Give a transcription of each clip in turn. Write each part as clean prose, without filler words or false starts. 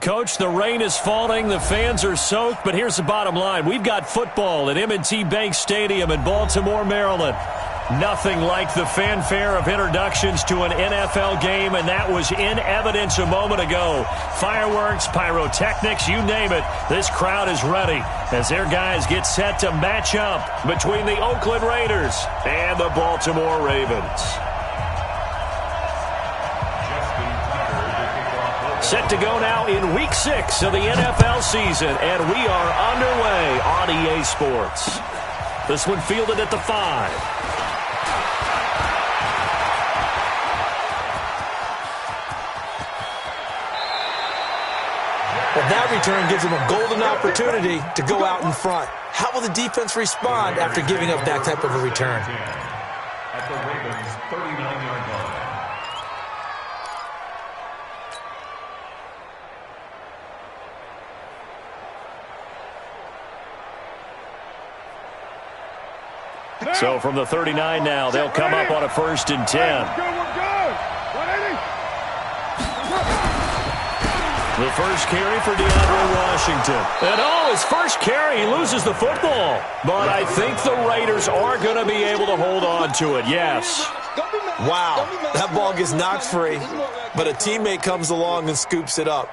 Coach, the rain is falling, the fans are soaked, but here's the bottom line. We've got football at M&T Bank Stadium in Baltimore, Maryland. Nothing like the fanfare of introductions to an NFL game, and that was in evidence a moment ago. Fireworks, pyrotechnics, you name it. This crowd is ready as their guys get set to match up between the Oakland Raiders and the Baltimore Ravens. Set to go now in Week 6 of the NFL season, and we are underway on EA Sports. This one fielded at the 5. Well, that return gives them a golden opportunity to go out in front. How will the defense respond after giving up that type of a return? At the Ravens' 39-yard line. So from the 39 now, they'll come up on a 1st and 10. We're good. 180. The first carry for DeAndre Washington. And his first carry, he loses the football. But I think the Raiders are going to be able to hold on to it, yes. Wow, that ball gets knocked free, but a teammate comes along and scoops it up.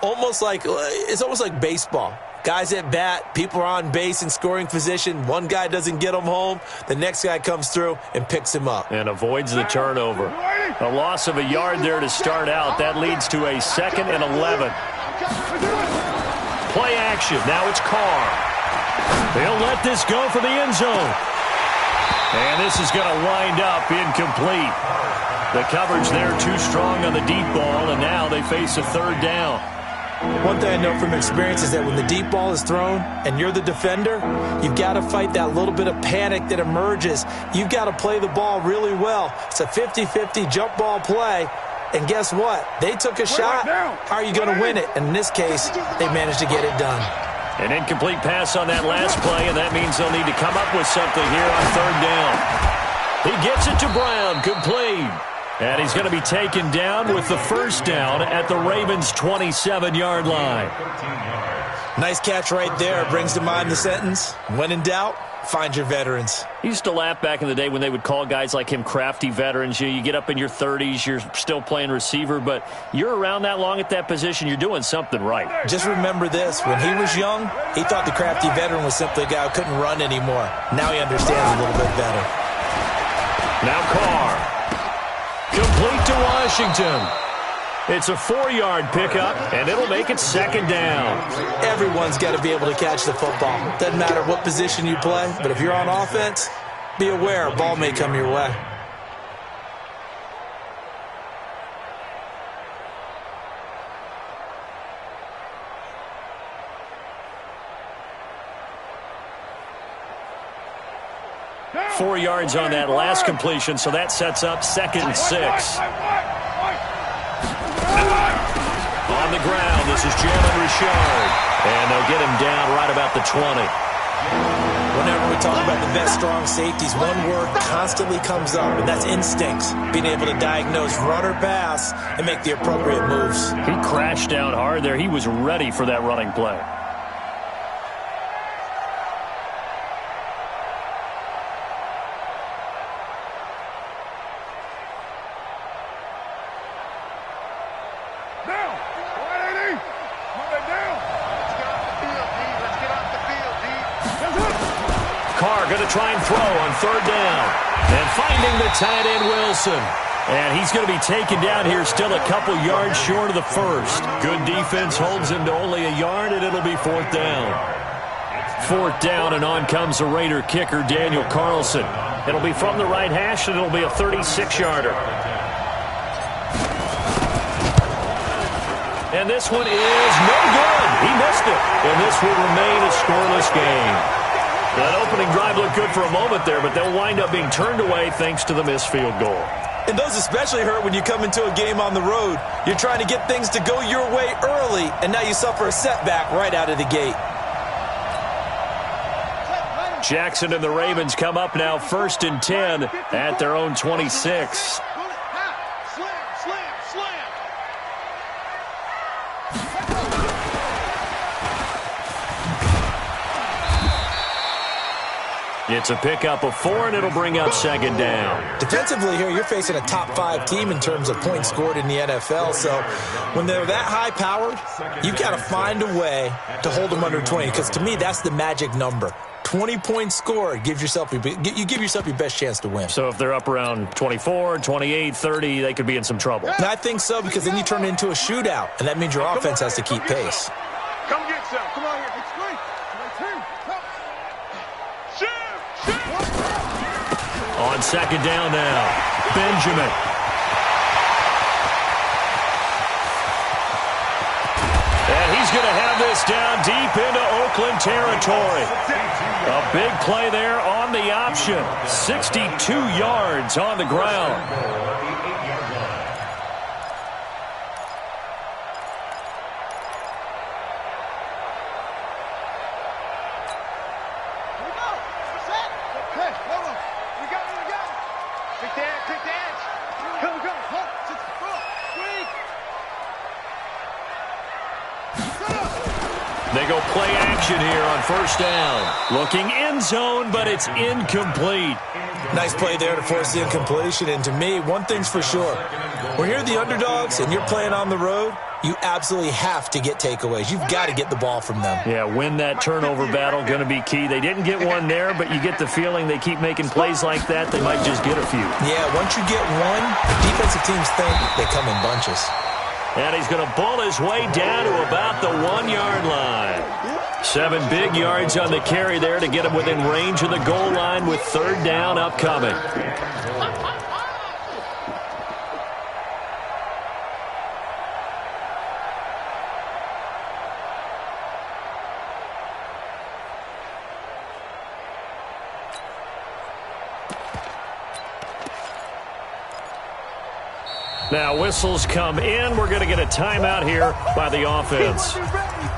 It's almost like baseball. Guys at bat, people are on base in scoring position. One guy doesn't get him home. The next guy comes through and picks him up. And avoids the turnover. A loss of a yard there to start out. That leads to a 2nd and 11. Play action. Now it's Carr. They'll let this go for the end zone. And this is going to wind up incomplete. The coverage there too strong on the deep ball, and now they face a 3rd down. One thing I know from experience is that when the deep ball is thrown and you're the defender, you've got to fight that little bit of panic that emerges. You've got to play the ball really well. It's a 50-50 jump ball play. And guess what? They took a shot. How are you going to win it? And in this case, they managed to get it done. An incomplete pass on that last play, and that means they'll need to come up with something here on 3rd down. He gets it to Brown, complete. And he's going to be taken down with the 1st down at the Ravens' 27-yard line. Nice catch right there. Brings to mind the sentence, when in doubt, find your veterans. He used to laugh back in the day when they would call guys like him crafty veterans. You get up in your 30s, you're still playing receiver, but you're around that long at that position, you're doing something right. Just remember this. When he was young, he thought the crafty veteran was simply a guy who couldn't run anymore. Now he understands a little bit better. Now Carr. Complete to Washington. It's a 4-yard pickup, and it'll make it 2nd down. Everyone's got to be able to catch the football. Doesn't matter what position you play, but if you're on offense, be aware a ball may come your way. Four yards on that last completion, so that sets up 2nd and 6. On the ground, this is Jalen Richard. And they'll get him down right about the 20. Whenever we talk about the best strong safeties, one word constantly comes up, and that's instincts. Being able to diagnose run or pass and make the appropriate moves. He crashed down hard there. He was ready for that running play. Going to try and throw on 3rd down. And finding the tight end, Wilson. And he's going to be taken down here still a couple yards short of the 1st. Good defense holds him to only a yard, and it'll be 4th down. 4th down, and on comes the Raider kicker, Daniel Carlson. It'll be from the right hash, and it'll be a 36-yarder. And this one is no good. He missed it. And this will remain a scoreless game. That opening drive looked good for a moment there, but they'll wind up being turned away thanks to the missed field goal. And those especially hurt when you come into a game on the road. You're trying to get things to go your way early, and now you suffer a setback right out of the gate. Jackson and the Ravens come up now 1st and 10 at their own 26. It's a pickup of 4, and it'll bring up second down. Defensively here, you're facing a top-5 team in terms of points scored in the NFL. So when they're that high-powered, you've got to find a way to hold them under 20. Because to me, that's the magic number. 20 points scored, you give yourself your best chance to win. So if they're up around 24, 28, 30, they could be in some trouble. And I think so, because then you turn it into a shootout, and that means your offense has to keep pace. Come get some. Come on here. It's great. On second down now, Benjamin. And he's going to have this down deep into Oakland territory. A big play there on the option. 62 yards on the ground. They go play action here on first down. Looking end zone, but it's incomplete. Nice play there to force the incompletion. And to me, one thing's for sure. When you're the underdogs and you're playing on the road, you absolutely have to get takeaways. You've got to get the ball from them. Yeah, win that turnover battle, going to be key. They didn't get one there, but you get the feeling they keep making plays like that, they might just get a few. Yeah, once you get one, defensive teams think they come in bunches. And he's going to bull his way down to about the 1-yard line. 7 big yards on the carry there to get him within range of the goal line with third down upcoming. Now whistles come in. We're going to get a timeout here by the offense.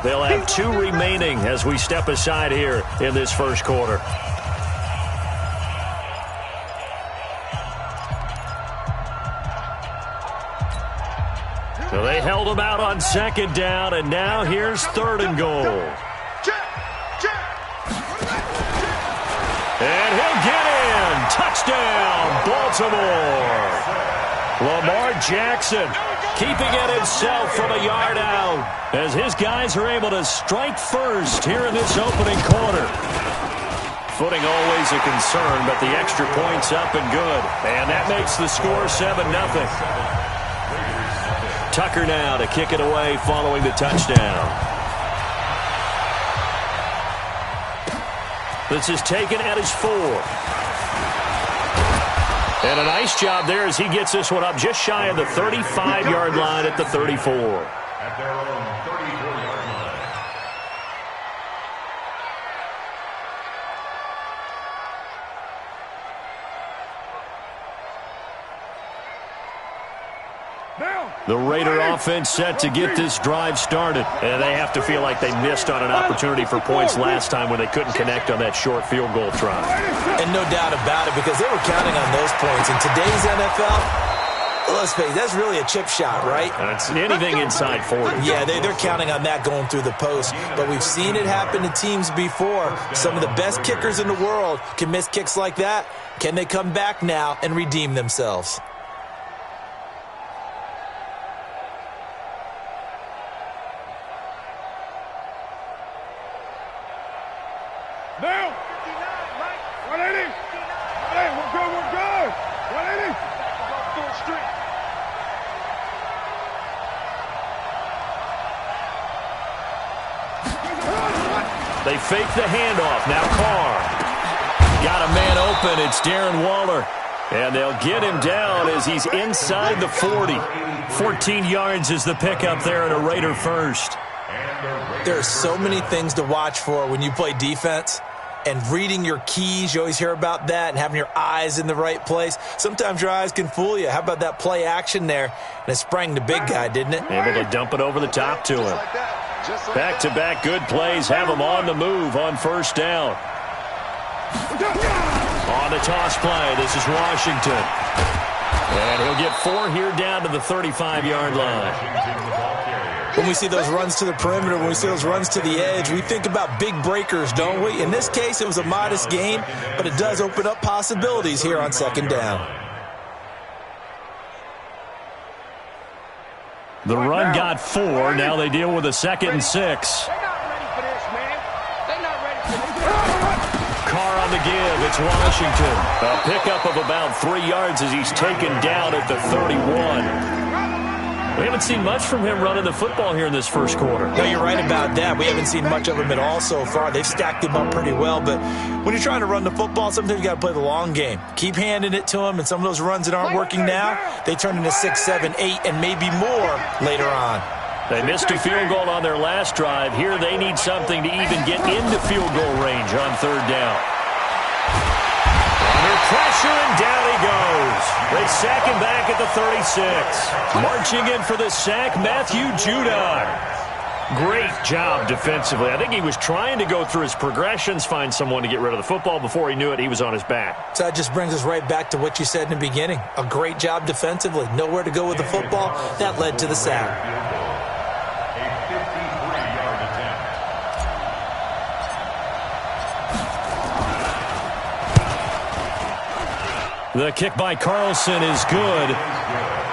They'll have 2 remaining as we step aside here in this first quarter. So they held him out on second down, and now here's third and goal. And he'll get in. Touchdown, Baltimore. Lamar Jackson keeping it himself from a yard out as his guys are able to strike first here in this opening quarter. Footing always a concern, but the extra point's up and good. And that makes the score 7-0. Tucker now to kick it away following the touchdown. This is taken at his 4. And a nice job there as he gets this one up just shy of the 35-yard line at the 34. At their own 34-yard line. The Raider offense set to get this drive started. And they have to feel like they missed on an opportunity for points last time when they couldn't connect on that short field goal try. And no doubt about it, because they were counting on those points. In today's NFL, let's face it, that's really a chip shot, right? It's anything inside 40. Yeah, they're counting on that going through the post. But we've seen it happen to teams before. Some of the best kickers in the world can miss kicks like that. Can they come back now and redeem themselves? Now, 180. Hey, we're good. 180. They fake the handoff. Now Carr. Got a man open. It's Darren Waller. And they'll get him down as he's inside the 40. 14 yards is the pickup there at a Raider first. There are so many things to watch for when you play defense. And reading your keys, you always hear about that, and having your eyes in the right place. Sometimes your eyes can fool you. How about that play action there? And it sprang the big guy, didn't it? Able to dump it over the top to him. Back-to-back good plays have him on the move on first down. On the toss play, this is Washington. And he'll get 4 here down to the 35-yard line. When we see those runs to the perimeter, when we see those runs to the edge, we think about big breakers, don't we? In this case, it was a modest gain, but it does open up possibilities here on second down. The run got 4. Now they deal with a 2nd and 6. They're not ready for this, man. They're not ready for this. Carr on the give. It's Washington. A pickup of about 3 yards as he's taken down at the 31. We haven't seen much from him running the football here in this first quarter. No, you're right about that. We haven't seen much of him at all so far. They've stacked him up pretty well, but when you're trying to run the football, sometimes you got to play the long game. Keep handing it to him, and some of those runs that aren't working now, they turn into 6, 7, 8, and maybe more later on. They missed a field goal on their last drive. Here they need something to even get into field goal range on 3rd down. Under pressure, and down he goes. They sack him back at the 36. Marching in for the sack, Matthew Judon. Great job defensively. I think he was trying to go through his progressions, find someone to get rid of the football. Before he knew it, he was on his back. So that just brings us right back to what you said in the beginning. A great job defensively. Nowhere to go with the football. That led to the sack. A 53-yard attempt. The kick by Carlson is good.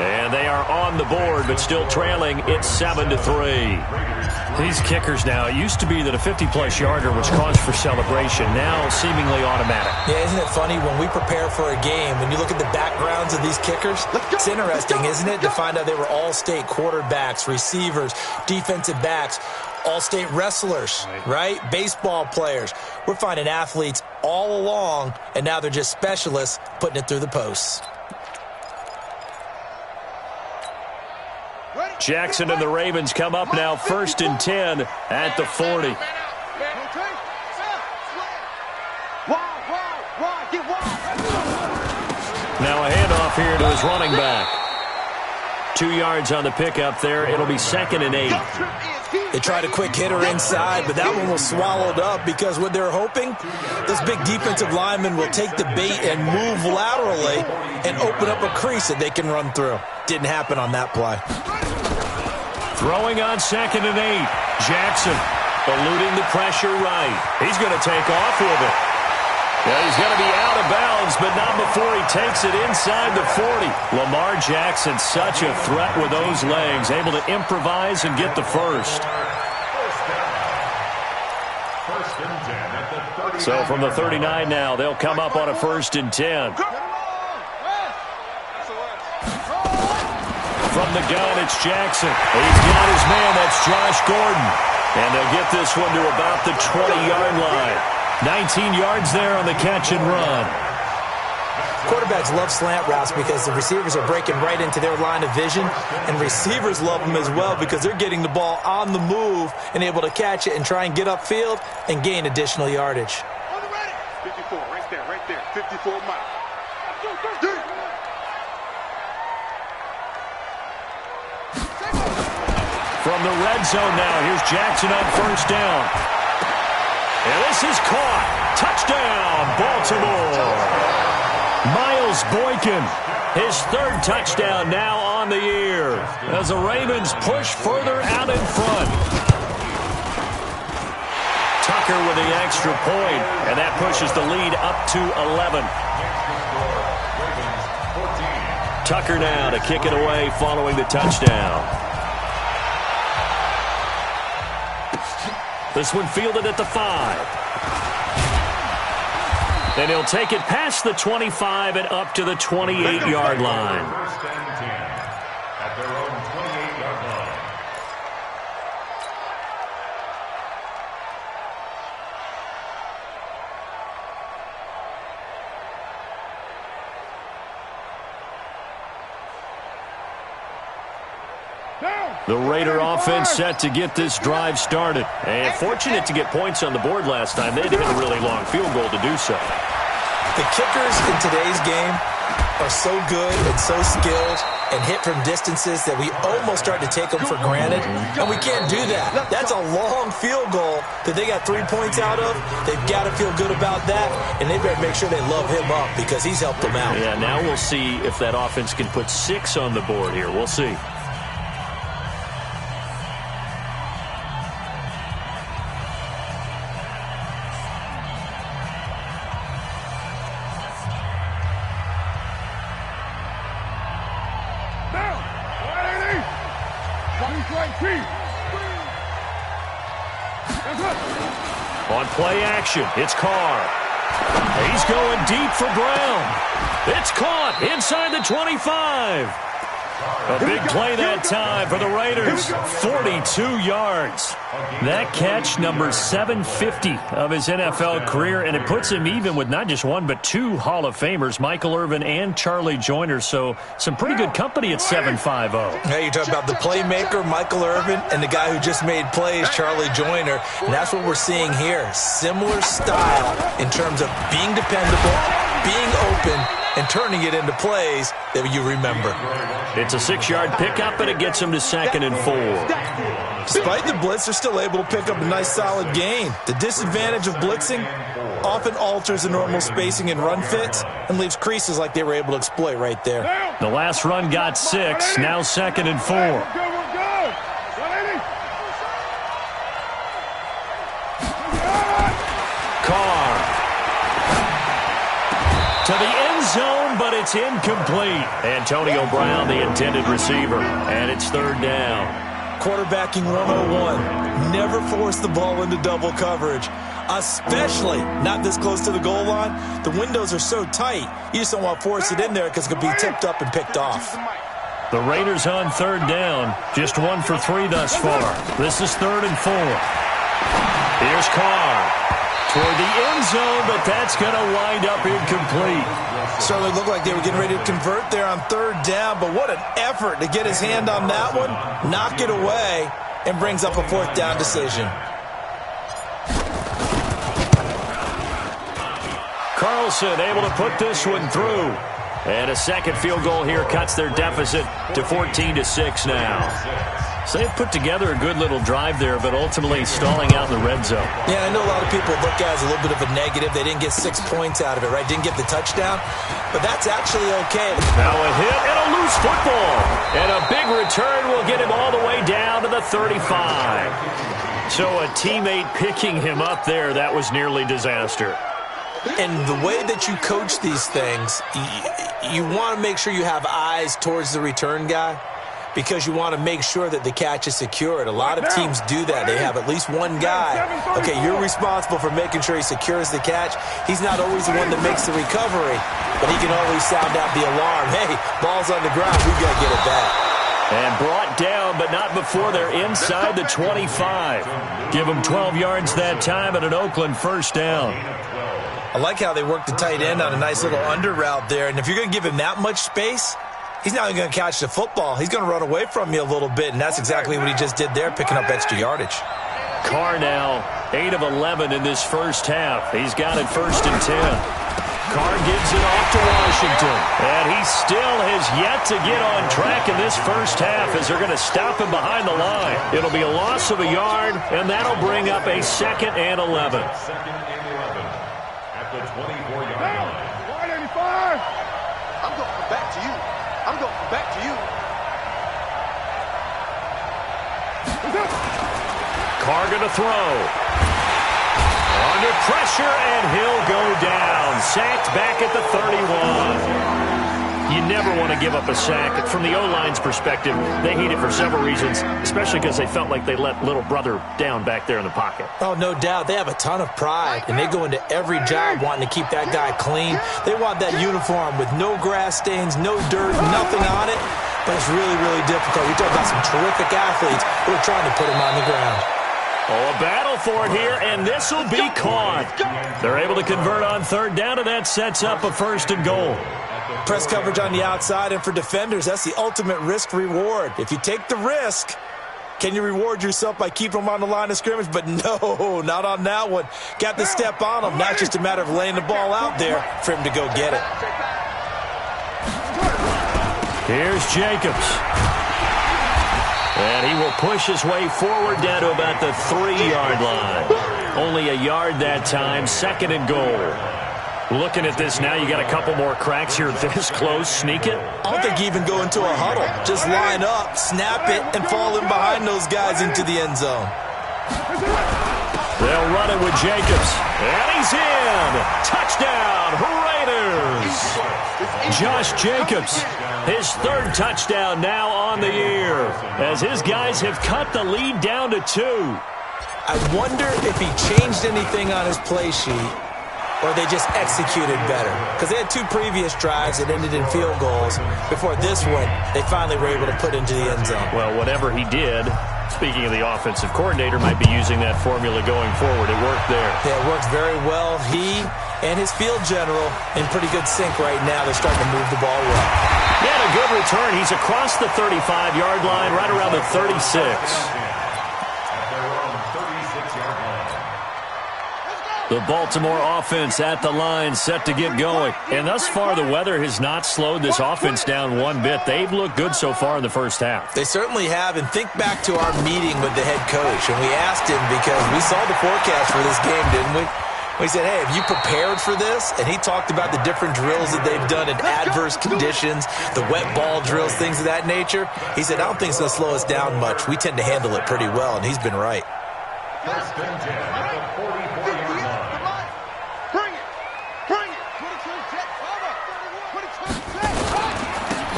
And they are on the board, but still trailing. It's 7-3. These kickers now, it used to be that a 50-plus yarder was cause for celebration. Now seemingly automatic. Yeah, isn't it funny when we prepare for a game, when you look at the backgrounds of these kickers, it's interesting, isn't it, to find out they were all-state quarterbacks, receivers, defensive backs, all-state wrestlers, right? Baseball players. We're finding athletes all along, and now they're just specialists putting it through the posts. Jackson and the Ravens come up now 1st and 10 at the 40. Now a handoff here to his running back. 2 yards on the pickup there. It'll be 2nd and 8. They tried a quick hitter inside, but that one was swallowed up because what they're hoping, this big defensive lineman will take the bait and move laterally and open up a crease that they can run through. Didn't happen on that play. Throwing on 2nd and 8. Jackson eluding the pressure right. He's going to take off with it. Yeah, he's going to be out of bounds, but not before he takes it inside the 40. Lamar Jackson, such a threat with those legs, able to improvise and get the first. First and 10 at the 39. So from the 39 now, they'll come up on a 1st and 10. From the gun, it's Jackson. He's got his man. That's Josh Gordon. And they'll get this one to about the 20-yard line. 19 yards there on the catch and run. Quarterbacks love slant routes because the receivers are breaking right into their line of vision, and receivers love them as well because they're getting the ball on the move and able to catch it and try and get upfield and gain additional yardage. 54, right there. 54 miles. From the red zone now, here's Jackson on 1st down. And this is caught. Touchdown, Baltimore. Miles Boykin, his 3rd touchdown now on the year as the Ravens push further out in front. Tucker with the extra point, and that pushes the lead up to 11. Tucker now to kick it away following the touchdown. This one fielded at the 5. And he'll take it past the 25 and up to the 28-yard line. First and 10 at their own 28-yard line. The Raider offense set to get this drive started. And fortunate to get points on the board last time. They had to hit a really long field goal to do so. The kickers in today's game are so good and so skilled and hit from distances that we almost start to take them for granted, and we can't do that. That's a long field goal that they got 3 points out of. They've got to feel good about that, and they better make sure they love him up because he's helped them out. Yeah, now we'll see if that offense can put 6 on the board here. We'll see. On play action, it's Carr. He's going deep for Brown. It's caught inside the 25. A big play that time for the Raiders. 42 yards. That catch, number 750 of his NFL career, and it puts him even with not just one but two Hall of Famers, Michael Irvin and Charlie Joyner. So some pretty good company at 750. Hey, you're talking about the playmaker, Michael Irvin, and the guy who just made plays, Charlie Joyner. And that's what we're seeing here. Similar style in terms of being dependable, being open, and turning it into plays that you remember. It's a 6-yard pickup, and it gets him to 2nd and 4. Despite the blitz, they're still able to pick up a nice, solid gain. The disadvantage of blitzing often alters the normal spacing and run fits and leaves creases like they were able to exploit right there. The last run got 6, now 2nd and 4. Carr to the end zone, but it's incomplete. Antonio Brown, the intended receiver, and it's 3rd down. Quarterbacking 101. Never force the ball into double coverage, especially not this close to the goal line. The windows are so tight, you just don't want to force it in there because it could be tipped up and picked off. The Raiders on 3rd down, just 1 for 3 thus far. This is 3rd and 4. Here's Carr toward the end zone, but that's going to wind up incomplete. Certainly looked like they were getting ready to convert there on 3rd down, but what an effort to get his hand on that one, knock it away, and brings up a 4th down decision. Carlson able to put this one through. And a second field goal here cuts their deficit to 14-6 now. So they've put together a good little drive there, but ultimately stalling out in the red zone. Yeah, I know a lot of people look at it as a little bit of a negative. They didn't get 6 points out of it, right? Didn't get the touchdown. But that's actually okay. Now a hit and a loose football. And a big return will get him all the way down to the 35. So a teammate picking him up there, that was nearly disaster. And the way that you coach these things, you want to make sure you have eyes towards the return guy because you want to make sure that the catch is secured. A lot of teams do that. They have at least one guy. Okay, you're responsible for making sure he secures the catch. He's not always the one that makes the recovery, but he can always sound out the alarm. Hey, ball's on the ground. We've got to get it back. And brought down, but not before they're inside the 25. Give them 12 yards that time at an Oakland 1st down. I like how they work the tight end on a nice little under route there. And if you're going to give him that much space, he's not even going to catch the football. He's going to run away from you a little bit, and that's exactly what he just did there, picking up extra yardage. Carr now 8 of 11 in this first half. He's got it 1st and 10. Carr gives it off to Washington. And he still has yet to get on track in this first half as they're going to stop him behind the line. It'll be a loss of a yard, and that'll bring up a 2nd and 11. The 24-yard line. 185. I'm going back to you. I'm going back to you. Carr going to throw. Under pressure, and he'll go down. Sacked back at the 31. You never want to give up a sack. From the O-line's perspective, they hate it for several reasons, especially because they felt like they let little brother down back there in the pocket. Oh, no doubt. They have a ton of pride, and they go into every job wanting to keep that guy clean. They want that uniform with no grass stains, no dirt, nothing on it, but it's really, really difficult. You're talking about some terrific athletes who are trying to put him on the ground. Oh, a battle for it here, and this will be caught. They're able to convert on 3rd down, and that sets up a 1st and goal. Press coverage on the outside, and for defenders, that's the ultimate risk-reward. If you take the risk, can you reward yourself by keeping them on the line of scrimmage? But no, not on that one. Got to step on them. Now it's just a matter of laying the ball out there for him to go get it. Here's Jacobs. And he will push his way forward down to about the 3-yard line. Only a yard that time, 2nd and goal. Looking at this now, you got a couple more cracks here this close. Sneak it. I don't think you even go into a huddle. Just line up, snap it, and fall in behind those guys into the end zone. They'll run it with Jacobs. And he's in. Touchdown, Raiders. Josh Jacobs, his third touchdown now on the year, as his guys have cut the lead down to 2. I wonder if he changed anything on his play sheet or they just executed better. Because they had 2 previous drives that ended in field goals. Before this one, they finally were able to put into the end zone. Well, whatever he did, speaking of the offensive coordinator, might be using that formula going forward. It worked there. Yeah, it worked very well. He and his field general in pretty good sync right now. They're starting to move the ball well. He had a good return. He's across the 35-yard line, right around the 36. The Baltimore offense at the line, set to get going. And thus far, the weather has not slowed this offense down one bit. They've looked good so far in the first half. They certainly have. And think back to our meeting with the head coach. And we asked him, because we saw the forecast for this game, didn't we? We said, hey, have you prepared for this? And he talked about the different drills that they've done in adverse conditions, the wet ball drills, things of that nature. He said, I don't think it's going to slow us down much. We tend to handle it pretty well, and he's been right. First and 10 at the 44-yard line.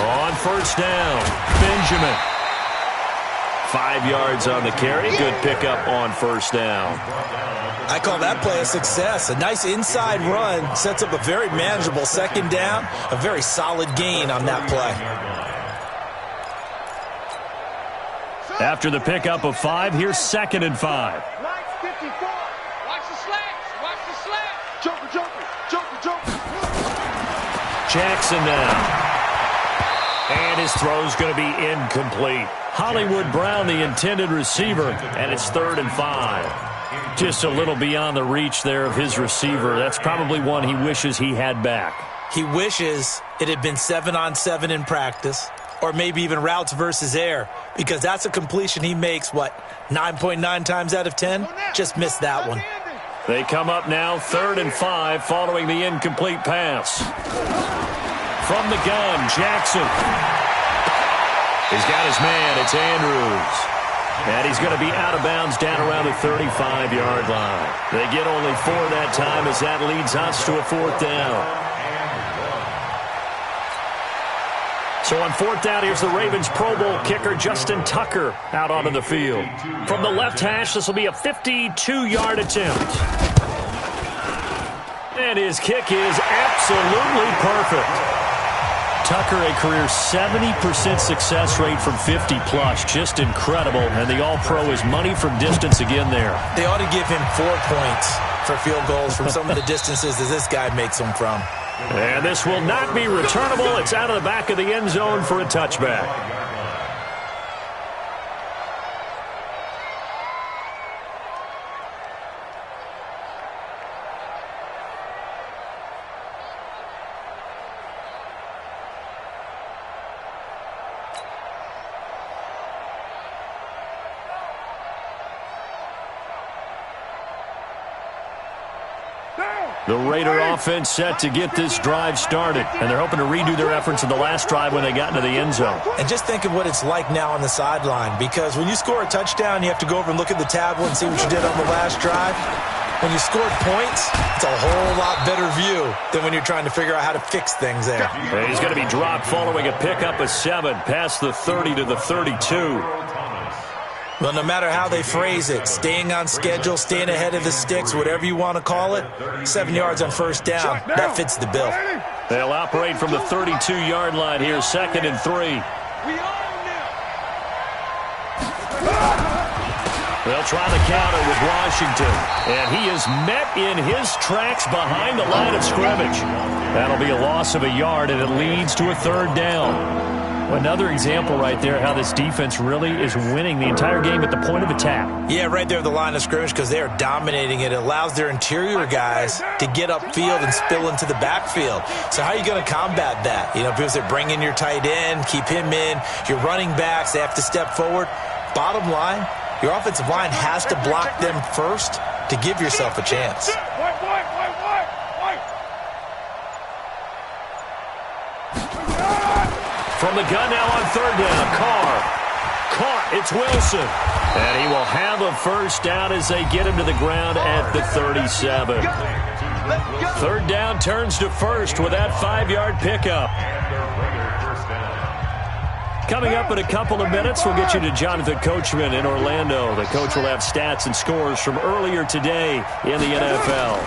On first down, Benjamin. 5 yards on the carry. Good pickup on first down. I call that play a success. A nice inside run sets up a very manageable second down. A very solid gain on that play. After the pickup of 5, here's 2nd and 5. Watch the slants. Watch the slants. Joker. Jackson now. And his throw's going to be incomplete. Hollywood Brown, the intended receiver, and it's 3rd and 5. Just a little beyond the reach there of his receiver. That's probably one he wishes he had back. He wishes it had been 7-on-7 in practice, or maybe even routes versus air, because that's a completion he makes, 9.9 times out of 10? Just missed that one. They come up now, 3rd and 5, following the incomplete pass. From the gun, Jackson. He's got his man. It's Andrews. And he's going to be out of bounds down around the 35-yard line. They get only 4 that time as that leads us to a 4th down. So on 4th down, here's the Ravens Pro Bowl kicker, Justin Tucker, out onto the field. From the left hash, this will be a 52-yard attempt. And his kick is absolutely perfect. Tucker, a career 70% success rate from 50-plus. Just incredible. And the All-Pro is money from distance again there. They ought to give him 4 points for field goals from some of the distances that this guy makes them from. And this will not be returnable. It's out of the back of the end zone for a touchback. The Raider offense set to get this drive started, and they're hoping to redo their efforts in the last drive when they got into the end zone. And just think of what it's like now on the sideline, because when you score a touchdown, you have to go over and look at the tablet and see what you did on the last drive. When you scored points, it's a whole lot better view than when you're trying to figure out how to fix things there. And he's going to be dropped following a pickup of 7 past the 30 to the 32. Well, no matter how they phrase it, staying on schedule, staying ahead of the sticks, whatever you want to call it, 7 yards on first down, that fits the bill. They'll operate from the 32-yard line here, 2nd and 3. They'll try the counter with Washington, and he is met in his tracks behind the line of scrimmage. That'll be a loss of a yard, and it leads to a 3rd down. Another example right there how this defense really is winning the entire game at the point of attack. Yeah, right there at the line of scrimmage, because they are dominating it. It allows their interior guys to get upfield and spill into the backfield. So how are you going to combat that? You know, people say bring in your tight end, keep him in. Your running backs, they have to step forward. Bottom line, your offensive line has to block them first to give yourself a chance. From the gun now on 3rd down, Carr. Caught, it's Wilson. And he will have a first down as they get him to the ground at the 37. Third down turns to first with that 5-yard pickup. Coming up in a couple of minutes, we'll get you to Jonathan Coachman in Orlando. The coach will have stats and scores from earlier today in the NFL.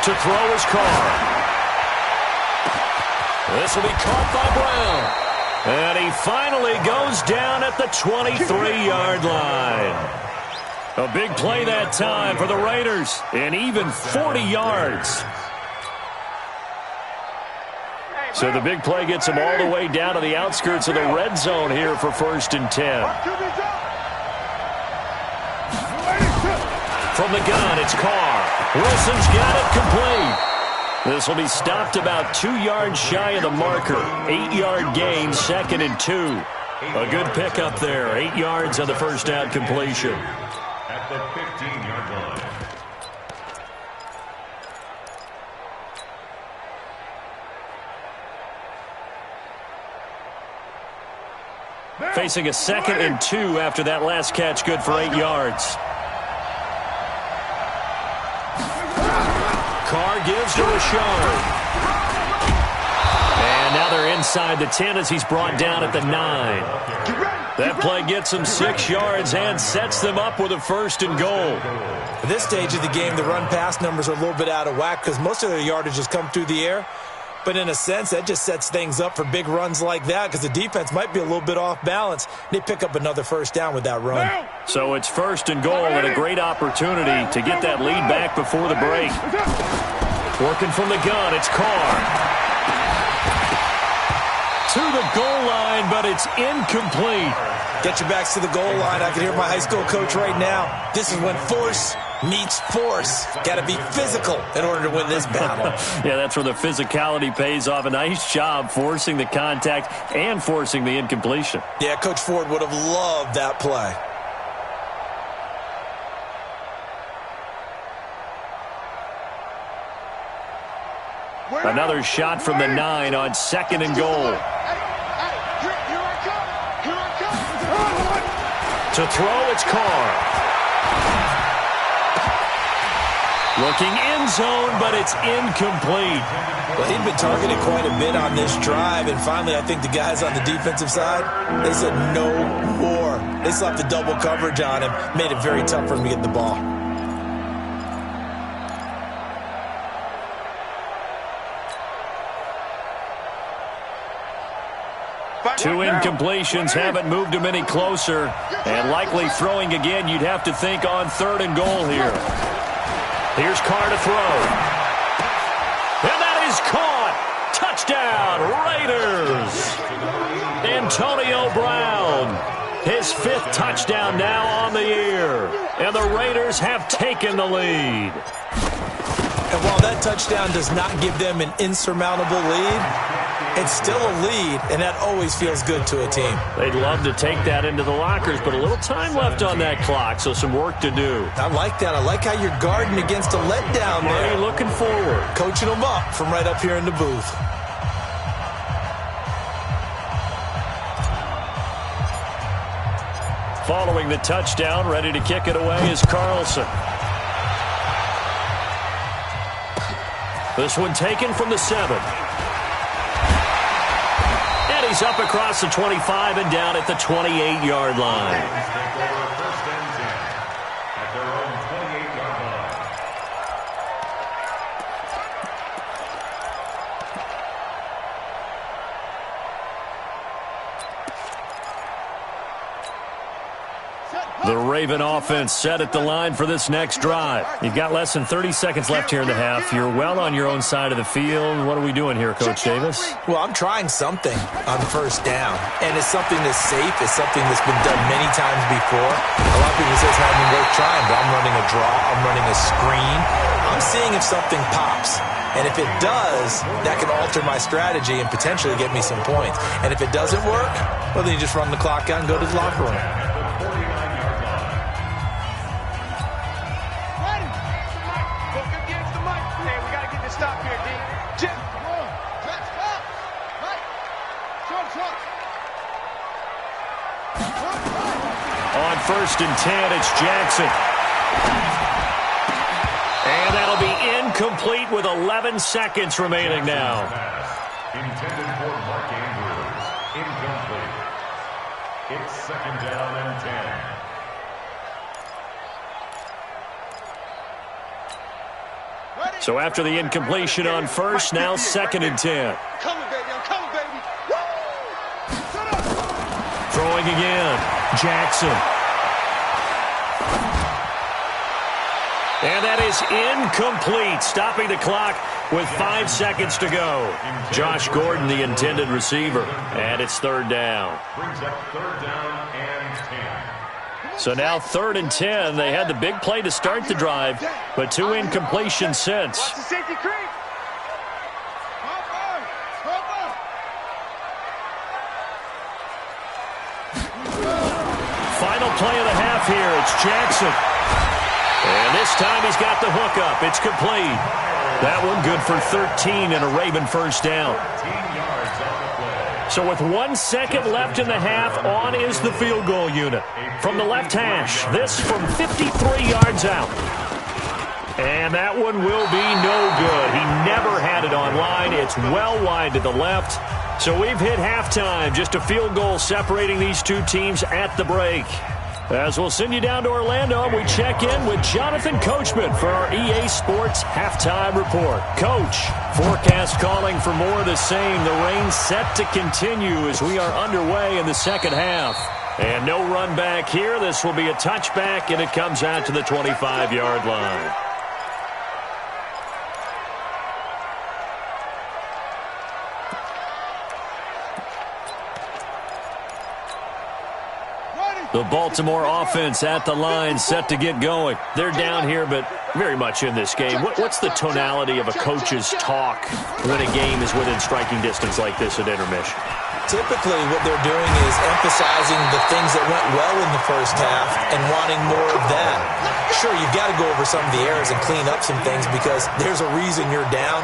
To throw his Carr. This will be caught by Brown. And he finally goes down at the 23-yard line. A big play that time for the Raiders, and even 40 yards. So the big play gets him all the way down to the outskirts of the red zone here for 1st and 10. From the gun, it's Carr. Wilson's got it complete. This will be stopped about 2 yards shy of the marker. 8-yard gain, 2nd and 2. A good pickup there. 8 yards on the first down completion. At the 15-yard line. Facing a 2nd and 2 after that last catch, good for 8 yards. Carr gives to Rashard. And now they're inside the 10 as he's brought down at the 9. That play gets them 6 yards and sets them up with a 1st and goal. At this stage of the game, the run-pass numbers are a little bit out of whack because most of their yardage has come through the air. But in a sense, that just sets things up for big runs like that because the defense might be a little bit off balance. They pick up another 1st down with that run. So it's 1st and goal and a great opportunity to get that lead back before the break. Working from the gun, it's Carr. To the goal line, but it's incomplete. Get your backs to the goal line. I can hear my high school coach right now. This is when force meets force. Got to be physical in order to win this battle. Yeah, that's where the physicality pays off. A nice job forcing the contact and forcing the incompletion. Yeah, Coach Ford would have loved that play. Another shot from the 9 on 2nd and goal. To throw, it's Carr. Looking end zone, but it's incomplete. Well, he'd been targeted quite a bit on this drive, and finally I think the guys on the defensive side, they said no more. They slapped the double coverage on him, made it very tough for him to get the ball. Two incompletions haven't moved him any closer, and likely throwing again, you'd have to think on 3rd and goal here. Here's Carr to throw. And that is caught. Touchdown, Raiders. Antonio Brown, his 5th touchdown now on the year. And the Raiders have taken the lead. And while that touchdown does not give them an insurmountable lead, it's still a lead, and that always feels good to a team. They'd love to take that into the lockers, but a little time left on that clock, so some work to do. I like that. I like how you're guarding against a letdown there. Marty looking forward. Coaching them up from right up here in the booth. Following the touchdown, ready to kick it away is Carlson. This one taken from the 7. And he's up across the 25 and down at the 28-yard line. First and 10 at their own 28-yard line. The Raven offense set at the line for this next drive. You've got less than 30 seconds left here in the half. You're well on your own side of the field. What are we doing here, Coach Davis? Well, I'm trying something on 1st down, and it's something that's safe. It's something that's been done many times before. A lot of people say it's not even worth trying, but I'm running a draw. I'm running a screen. I'm seeing if something pops. And if it does, that can alter my strategy and potentially get me some points. And if it doesn't work, well, then you just run the clock out and go to the locker room. On 1st and 10, it's Jackson. And that'll be incomplete with 11 seconds remaining now. Intended for Mark Andrews. Incomplete. It's second down and 10. So after the incompletion on first, now second and 10. Coming, baby. I'm coming, baby. Throwing again. Jackson. And that is incomplete, stopping the clock with 5 seconds to go. Josh Gordon, the intended receiver, and it's third down. Brings up third down and 10. So now third and 10. They had the big play to start the drive, but 2 incompletions since. Watch the safety creep. Final play of the half here. It's Jackson. And this time he's got the hook up. It's complete. That one good for 13 and a Raven first down. 13 yards on the play. So with 1 second left in the half, on is the field goal unit. From the left hash, this from 53 yards out. And that one will be no good. He never had it on line. It's well wide to the left. So we've hit halftime. Just a field goal separating these two teams at the break. As we'll send you down to Orlando, we check in with Jonathan Coachman for our EA Sports Halftime Report. Coach, forecast calling for more of the same. The rain set to continue as we are underway in the second half. And no run back here. This will be a touchback, and it comes out to the 25-yard line. The Baltimore offense at the line, set to get going. They're down here, but very much in this game. What's the tonality of a coach's talk when a game is within striking distance like this at intermission? Typically, what they're doing is emphasizing the things that went well in the first half and wanting more of that. Sure, you've got to go over some of the errors and clean up some things because there's a reason you're down.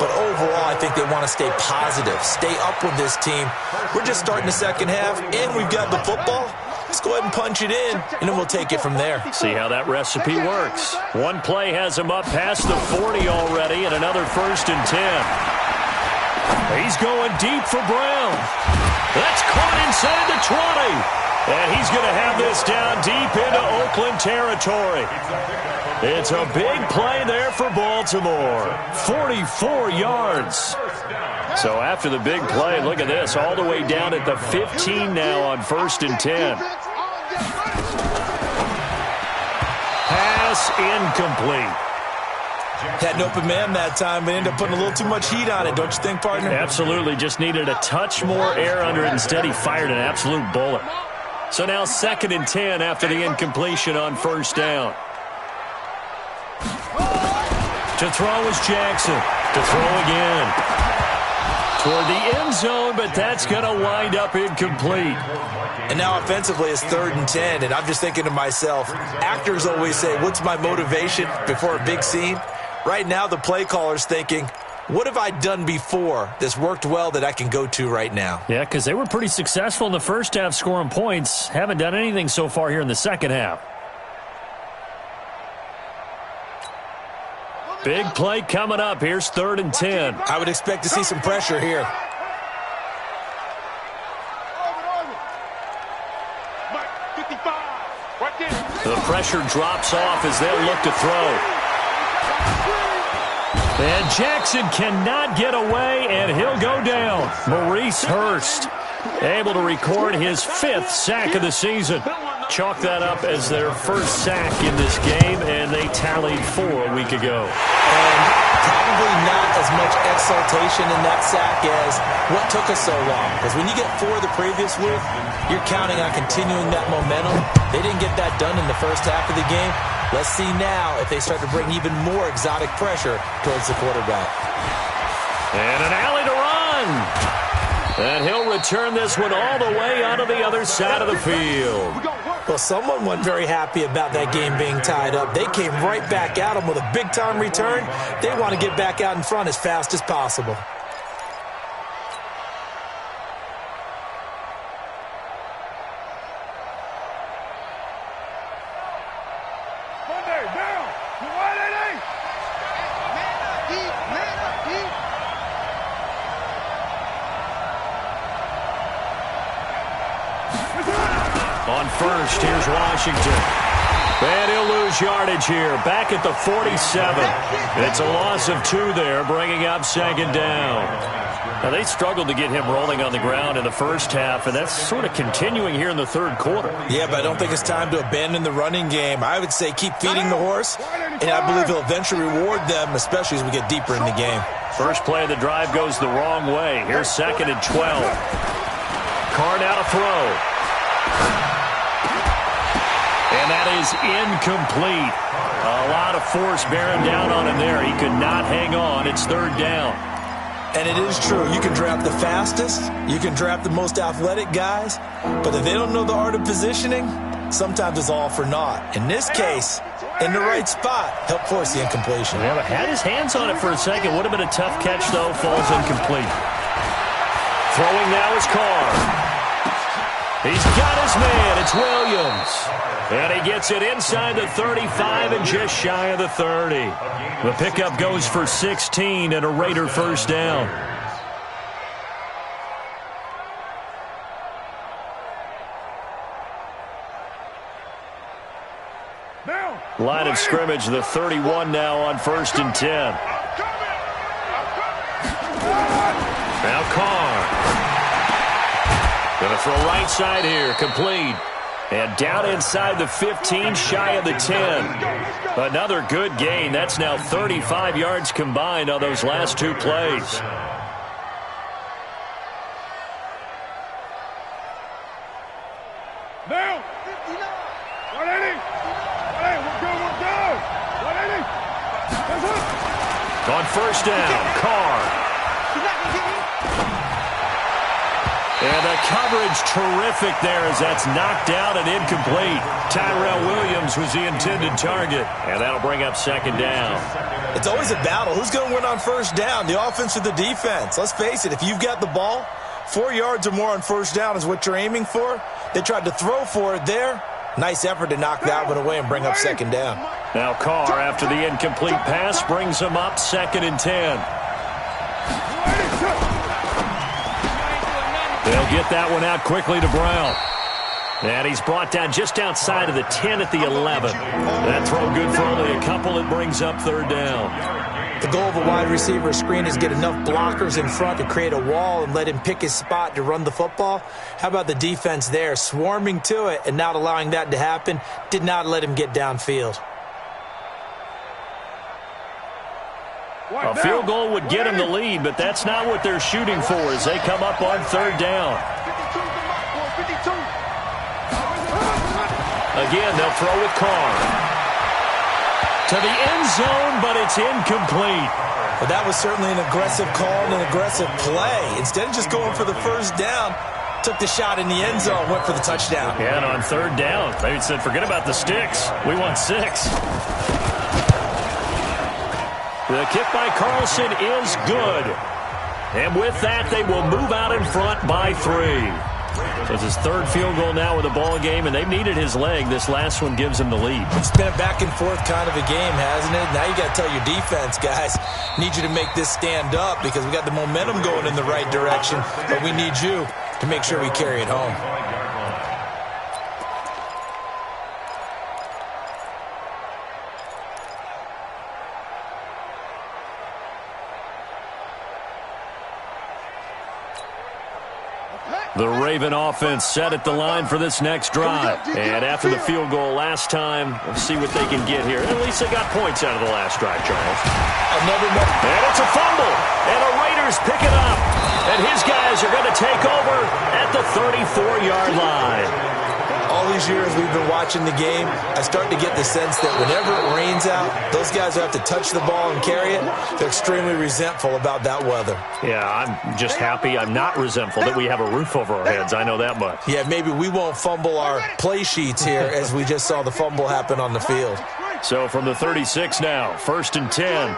But overall, I think they want to stay positive, stay up with this team. We're just starting the second half, and we've got the football. Let's go ahead and punch it in, and then we'll take it from there. See how that recipe works. One play has him up past the 40 already, and another first and 10. He's going deep for Brown. That's caught inside the 20. And he's going to have this down deep into Oakland territory. It's a big play there for Baltimore. 44 yards. So after the big play, look at this, all the way down at the 15 now on first and 10. Pass incomplete. Had an open man that time, but ended up putting a little too much heat on it, don't you think, partner? Absolutely. Just needed a touch more air under it. Instead, he fired an absolute bullet. So now second and 10 after the incompletion on first down. To throw is Jackson. To throw again. Toward the end zone, but that's going to wind up incomplete. And now offensively it's third and 10, and I'm just thinking to myself, actors always say, what's my motivation before a big scene? Right now the play caller's thinking, what have I done before that's worked well that I can go to right now? Yeah, because they were pretty successful in the first half scoring points. Haven't done anything so far here in the second half. Big play coming up. Here's third and 10. I would expect to see some pressure here. The pressure drops off as they'll look to throw. And Jackson cannot get away, and he'll go down. Maurice Hurst able to record his 5th sack of the season. Chalk that up as their first sack in this game, and they tallied 4 a week ago. And probably not as much exultation in that sack as what took us so long. Because when you get 4 the previous week, you're counting on continuing that momentum. They didn't get that done in the first half of the game. Let's see now if they start to bring even more exotic pressure towards the quarterback. And an alley to run. And he'll return this one all the way onto the other side of the field. Well, someone wasn't very happy about that game being tied up. They came right back at them with a big-time return. They want to get back out in front as fast as possible. On first, here's Washington. And he'll lose yardage here. Back at the 47. It's a loss of 2 there, bringing up second down. Now, they struggled to get him rolling on the ground in the first half, and that's sort of continuing here in the third quarter. Yeah, but I don't think it's time to abandon the running game. I would say keep feeding the horse, and I believe he'll eventually reward them, especially as we get deeper in the game. First play of the drive goes the wrong way. Here's second and 12. Carr now to throw. And that is incomplete. A lot of force bearing down on him there. He could not hang on. It's third down. And it is true. You can draft the fastest. You can draft the most athletic guys. But if they don't know the art of positioning, sometimes it's all for naught. In this case, in the right spot, help force the incompletion. Yeah, but had his hands on it for a second. Would have been a tough catch, though. Falls incomplete. Throwing now is Carr. He's got his man. It's Williams. And he gets it inside the 35 and just shy of the 30. The pickup goes for 16 and a Raider first down. Line of scrimmage, the 31 now on first and 10. Now Carr. Going to throw right side here, complete. And down inside the 15, shy of the 10. Another good gain. That's now 35 yards combined on those last 2 plays. Now, 180. We're good. 180. That's it. On first down, Carr. And the coverage terrific there as that's knocked out and incomplete. Tyrell Williams was the intended target. And that'll bring up second down. It's always a battle. Who's going to win on first down, the offense or the defense? Let's face it, if you've got the ball, 4 yards or more on first down is what you're aiming for. They tried to throw for it there. Nice effort to knock that one away and bring up second down. Now Carr, after the incomplete pass, brings him up second and 10. They'll get that one out quickly to Brown. And he's brought down just outside of the 10 at the 11. That throw good for only a couple. It brings up third down. The goal of a wide receiver screen is get enough blockers in front to create a wall and let him pick his spot to run the football. How about the defense there, swarming to it and not allowing that to happen? Did not let him get downfield. A field goal would get him the lead, but that's not what they're shooting for as they come up on third down. Again, they'll throw with Carr. To the end zone, but it's incomplete. Well, that was certainly an aggressive call and an aggressive play. Instead of just going for the first down, took the shot in the end zone, went for the touchdown. Yeah, and on third down, they said, forget about the sticks. We want 6. The kick by Carlson is good. And with that, they will move out in front by 3. So it's his third field goal now with the ball game, and they've needed his leg. This last one gives him the lead. It's been a back-and-forth kind of a game, hasn't it? Now you got to tell your defense, guys, need you to make this stand up because we got the momentum going in the right direction, but we need you to make sure we carry it home. The Raven offense set at the line for this next drive. And after the field goal last time, we'll see what they can get here. At least they got points out of the last drive, Charles. And it's a fumble. And the Raiders pick it up. And his guys are going to take over at the 34-yard line. All these years we've been watching the game, I start to get the sense that whenever it rains out, those guys who have to touch the ball and carry it, they're extremely resentful about that weather. Yeah, I'm just happy I'm not resentful that we have a roof over our heads. I know that much. Yeah, maybe we won't fumble our play sheets here as we just saw the fumble happen on the field. So from the 36 now, first and 10.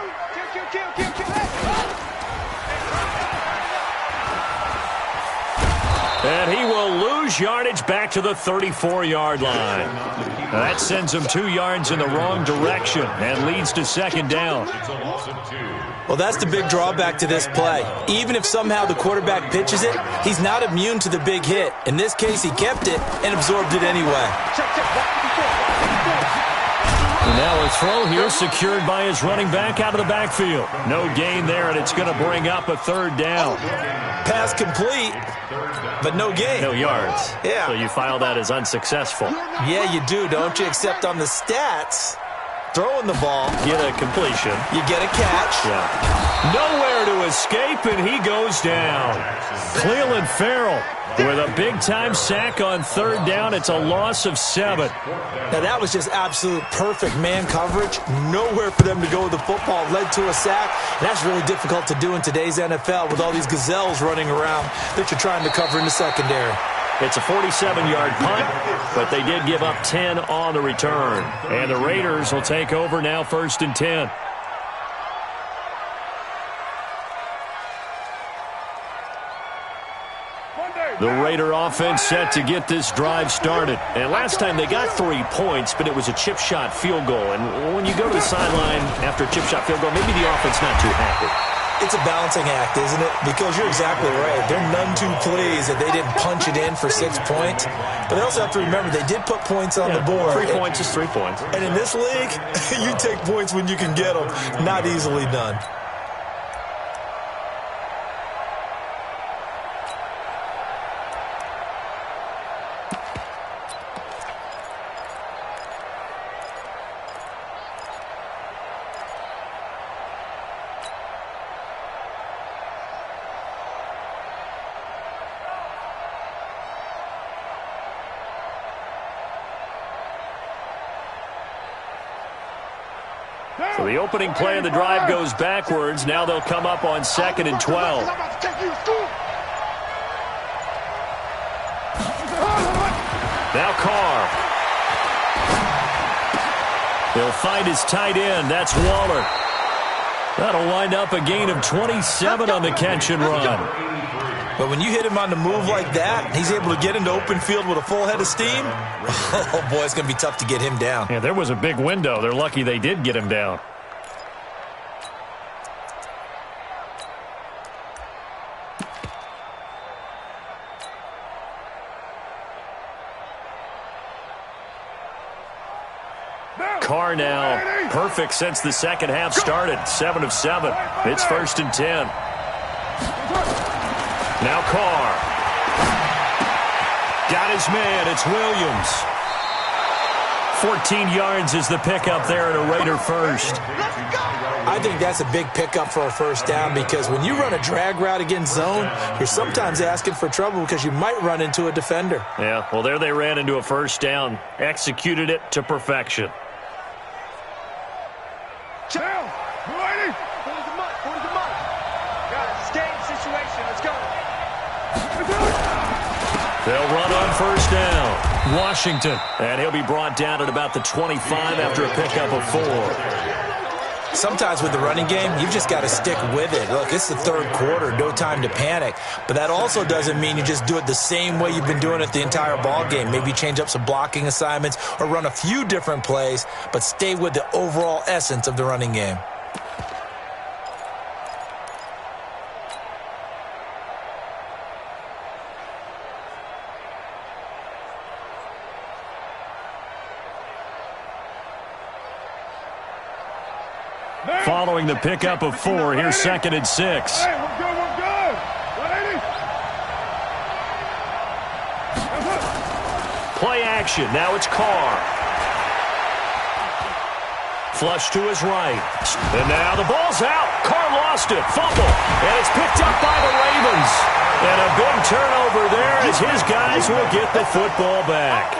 And he will lose lose yardage back to the 34-yard line. Now that sends them 2 yards in the wrong direction and leads to second down. Well, that's the big drawback to this play. Even if somehow the quarterback pitches it, he's not immune to the big hit. In this case, he kept it and absorbed it anyway. And now a throw here secured by his running back out of the backfield. No gain there, and it's going to bring up a third down. Pass complete, but no gain. No yards. Yeah. So you file that as unsuccessful. Yeah, you do, don't you? Except on the stats, throwing the ball, Get a completion. you get a catch. Yeah. Nowhere to escape, and he goes down. Cleveland Farrell with a big-time sack on third down. It's a loss of 7. Now, that was just absolute perfect man coverage. Nowhere for them to go with the football. Led to a sack. And that's really difficult to do in today's NFL with all these gazelles running around that you're trying to cover in the secondary. It's a 47-yard punt, but they did give up 10 on the return. And the Raiders will take over now, 1st and 10. The Raider offense set to get this drive started. And last time they got 3 points, but it was a chip shot field goal. And when you go to the sideline after a chip shot field goal, maybe the offense not too happy. It's a balancing act, isn't it? Because you're exactly right. They're none too pleased that they didn't punch it in for 6 points. But they also have to remember they did put points on the board. 3 points is 3 points. And in this league, you take points when you can get them. Not easily done. So the opening play of the drive goes backwards. Now they'll come up on 2nd and 12. Now Carr. He'll find his tight end. That's Waller. That'll wind up a gain of 27 on the catch and run. But when you hit him on the move like that, he's able to get into open field with a full head of steam. Oh, boy, it's going to be tough to get him down. Yeah, there was a big window. They're lucky they did get him down. Carr now perfect since the second half started. 7 of 7. It's 1st and 10. Now Carr. Got his man. It's Williams. 14 yards is the pickup there at a Raider first. I think that's a big pickup for a first down because when you run a drag route against zone, you're sometimes asking for trouble because you might run into a defender. Yeah, well, there they ran into a first down. Executed it to perfection. They'll run on first down. Washington. And he'll be brought down at about the 25 after a pickup of 4. Sometimes with the running game, you've just got to stick with it. Look, it's the third quarter, no time to panic. But that also doesn't mean you just do it the same way you've been doing it the entire ball game. Maybe change up some blocking assignments or run a few different plays, but stay with the overall essence of the running game. Following the pickup of 4, here's 2nd and 6. Hey, we're good. Ready? Play action. Now it's Carr. Flush to his right. And now the ball's out. Carr lost it. Fumble. And it's picked up by the Ravens. And a big turnover there as his guys will get the football back.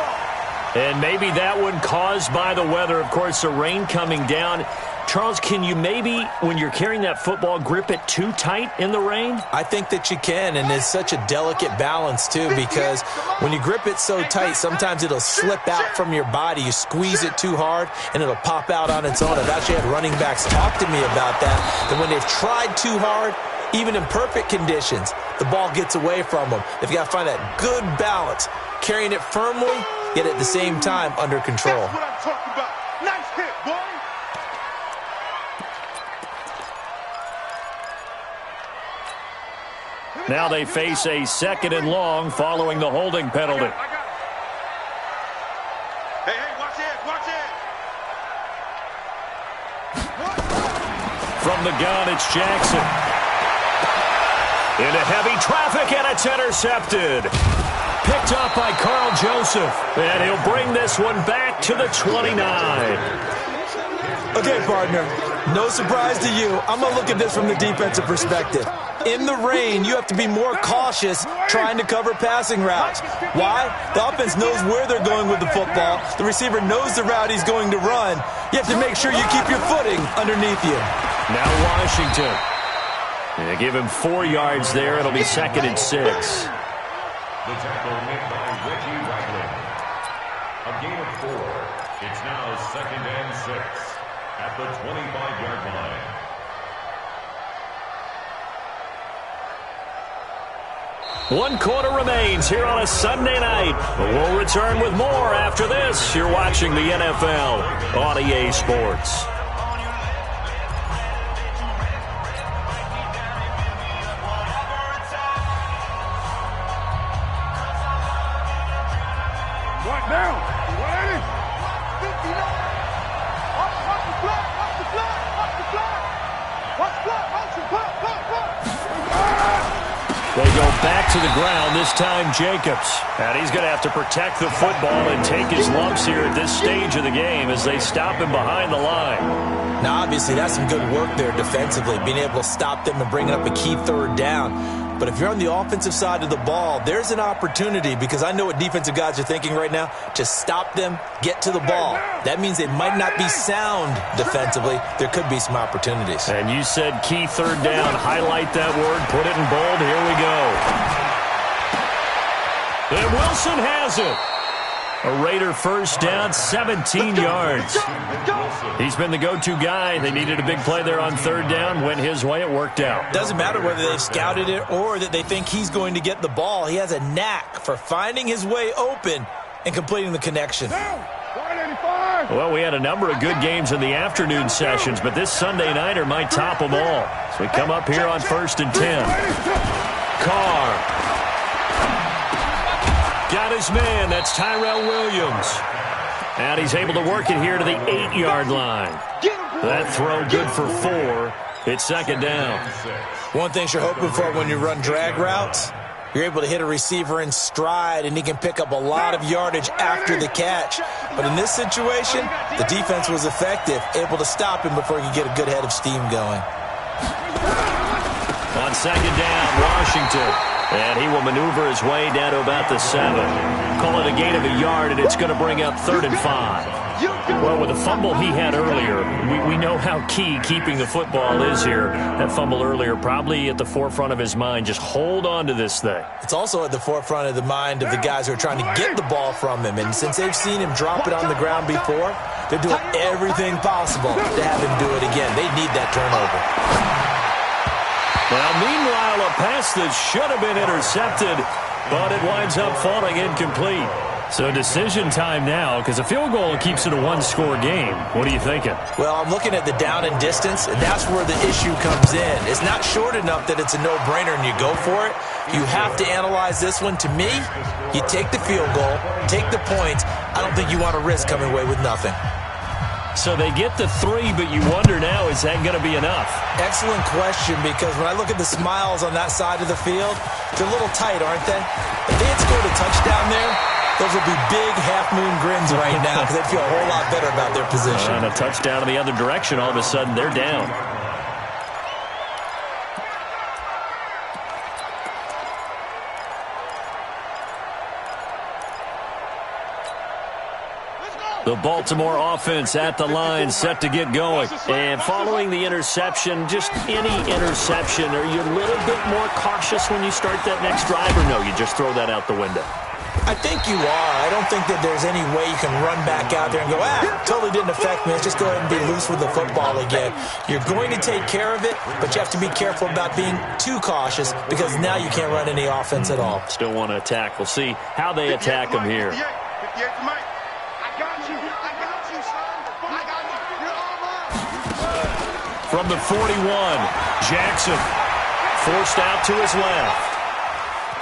And maybe that one caused by the weather. Of course, the rain coming down. Charles, can you maybe, when you're carrying that football, grip it too tight in the rain? I think that you can, and it's such a delicate balance, too, because when you grip it so tight, sometimes it'll slip out from your body. You squeeze it too hard, and it'll pop out on its own. I've actually had running backs talk to me about that when they've tried too hard, Even in perfect conditions, the ball gets away from them. They've got to find that good balance, carrying it firmly, yet at the same time under control. That's what I'm talking about. Nice hit, boy. Now they face a 2nd and long following the holding penalty. I got it. Hey, watch it, watch it. From the gun, it's Jackson. Into heavy traffic, and it's intercepted. Picked up by Carl Joseph, and he'll bring this one back to the 29. Okay, partner, no surprise to you. I'm going to look at this from the defensive perspective. In the rain, you have to be more cautious trying to cover passing routes. Why? The offense knows where they're going with the football. The receiver knows the route he's going to run. You have to make sure you keep your footing underneath you. Now Washington. They give him 4 yards there. It'll be 2nd and 6. The tackle made by Reggie Ragland. A gain of 4. It's now 2nd and 6 at the 25-yard line. One quarter remains here on a Sunday night. We'll return with more after this. You're watching the NFL on EA Sports. What now? What at it? 59. Watch the block, watch the block, watch the block. Watch the block, watch the block, block. They go back to the ground, this time Jacobs. And he's going to have to protect the football and take his lumps here at this stage of the game as they stop him behind the line. Now, obviously, that's some good work there defensively, being able to stop them and bringing up a key 3rd down. But if you're on the offensive side of the ball, there's an opportunity, because I know what defensive guys are thinking right now, to stop them, get to the ball. That means they might not be sound defensively. There could be some opportunities. And you said key 3rd down. Highlight that word. Put it in bold. Here we go. And Wilson has it. A Raider first down, 17 yards. He's been the go-to guy. They needed a big play there on 3rd down. Went his way. It worked out. Doesn't matter whether they've scouted it or that they think he's going to get the ball. He has a knack for finding his way open and completing the connection. Well, we had a number of good games in the afternoon sessions, but this Sunday nighter might top them all. So we come up here on 1st and 10. Carr. Got his man. That's Tyrell Williams. And he's able to work it here to the 8-yard line. That throw good for 4. It's 2nd down. One thing you're hoping for when you run drag routes, you're able to hit a receiver in stride, and he can pick up a lot of yardage after the catch. But in this situation, the defense was effective, able to stop him before he could get a good head of steam going. On 2nd down, Washington. And he will maneuver his way down to about the 7. Call it a gain of a yard, and it's going to bring up 3rd and 5. Well, with the fumble he had earlier, we know how key keeping the football is here. That fumble earlier probably at the forefront of his mind. Just hold on to this thing. It's also at the forefront of the mind of the guys who are trying to get the ball from him. And since they've seen him drop it on the ground before, they're doing everything possible to have him do it again. They need that turnover. Now, meanwhile, a pass that should have been intercepted, but it winds up falling incomplete. So decision time now, because a field goal keeps it a one-score game. What are you thinking? Well, I'm looking at the down and distance, and that's where the issue comes in. It's not short enough that it's a no-brainer and you go for it. You have to analyze this one. To me, you take the field goal, take the points. I don't think you want to risk coming away with nothing. So they get the 3, but you wonder now, is that going to be enough? Excellent question, because when I look at the smiles on that side of the field, they're a little tight, aren't they? If they had scored a touchdown there, those would be big half-moon grins right now because they'd feel a whole lot better about their position. And a touchdown in the other direction, all of a sudden they're down. The Baltimore offense at the line, set to get going. And following the interception, just any interception, are you a little bit more cautious when you start that next drive, or no, you just throw that out the window? I think you are. I don't think that there's any way you can run back out there and go, totally didn't affect me. Let's just go ahead and be loose with the football again. You're going to take care of it, but you have to be careful about being too cautious because now you can't run any offense at all. Still want to attack. We'll see how they attack them here. 58 to Mike. I got you. I got you, son. I got you. You're all mine. From the 41, Jackson forced out to his left.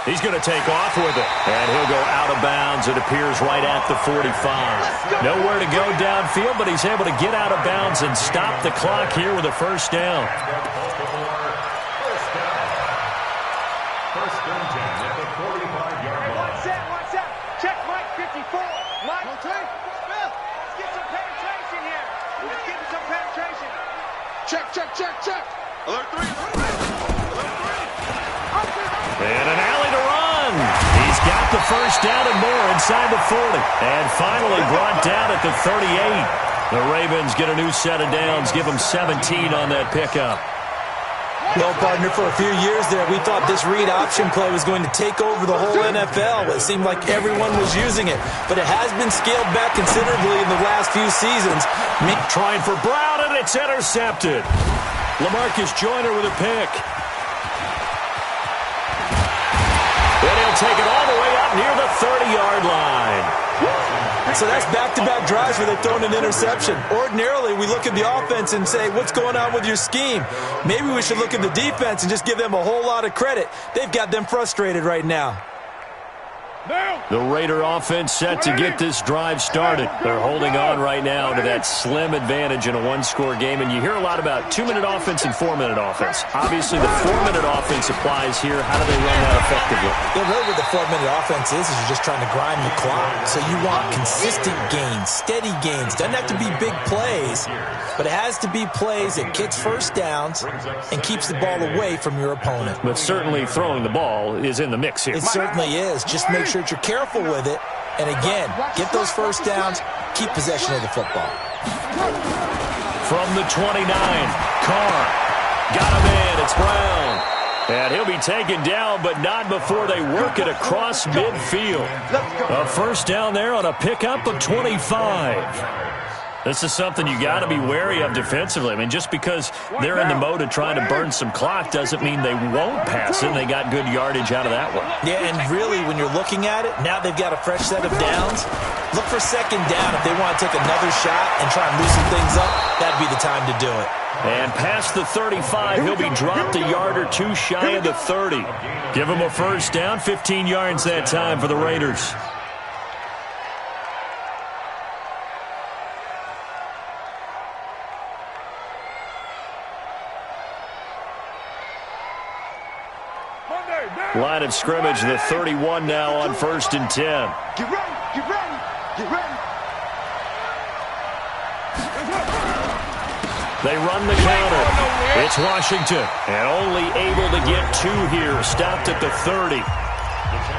He's going to take off with it, and he'll go out of bounds. It appears right at the 45. Nowhere to go downfield, but he's able to get out of bounds and stop the clock here with a first down. First and 10 at the 45-yard line. What's that? Check Mike 54. Mike, let's get some penetration here. Let's get some penetration. Check. Alert 3. And an alley to run. He's got the first down and more inside the 40. And finally brought down at the 38. The Ravens get a new set of downs, give them 17 on that pickup. Well, partner, for a few years there, we thought this read option play was going to take over the whole NFL. It seemed like everyone was using it, but it has been scaled back considerably in the last few seasons. Trying for Brown, and it's intercepted. LaMarcus Joyner with a pick. And he'll take it all the way up near the 30-yard line. So that's back-to-back drives where they've thrown an interception. Ordinarily, we look at the offense and say, what's going on with your scheme? Maybe we should look at the defense and just give them a whole lot of credit. They've got them frustrated right now. The Raider offense set to get this drive started. They're holding on right now to that slim advantage in a one-score game, and you hear a lot about 2-minute offense and 4-minute offense. Obviously, the 4-minute offense applies here. How do they run that effectively? Yeah, really what the 4-minute offense is you're just trying to grind the clock. So you want consistent gains, steady gains. Doesn't have to be big plays, but it has to be plays that gets first downs and keeps the ball away from your opponent. But certainly throwing the ball is in the mix here. It certainly is. Just make sure that you're careful with it. And again, get those first downs, keep possession of the football. From the 29, Carr got him in. It's Brown. And he'll be taken down, but not before they work it across midfield. A first down there on a pickup of 25. This is something you got to be wary of defensively. I mean, just because they're in the mode of trying to burn some clock doesn't mean they won't pass it. They got good yardage out of that one. Yeah, and really, when you're looking at it, now they've got a fresh set of downs. Look for second down. If they want to take another shot and try and loosen things up, that'd be the time to do it. And past the 35, he'll be dropped a yard or two shy of the 30. Give him a first down, 15 yards that time for the Raiders. Line of scrimmage, the 31 now on 1st and 10. Get ready. They run the counter. It's Washington, and only able to get 2 here. Stopped at the 30.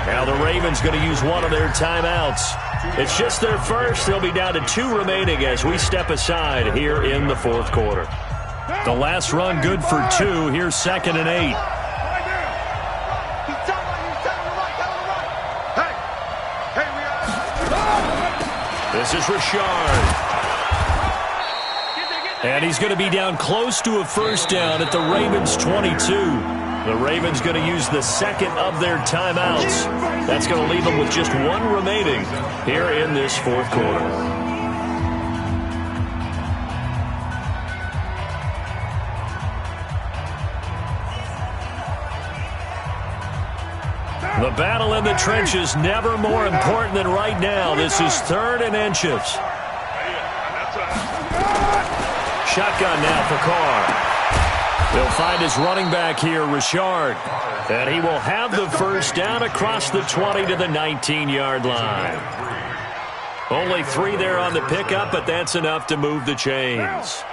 Now the Ravens going to use one of their timeouts. It's just their first. They'll be down to 2 remaining as we step aside here in the 4th quarter. The last run good for 2. Here's 2nd and 8. This is Richard. And he's going to be down close to a first down at the Ravens' 22. The Ravens going to use the second of their timeouts. That's going to leave them with just 1 remaining here in this 4th quarter. The battle in the trenches never more important than right now. This is 3rd and inches. Shotgun now for Carr. They'll find his running back here, Richard. And he will have the first down across the 20 to the 19-yard line. Only 3 there on the pickup, but that's enough to move the chains.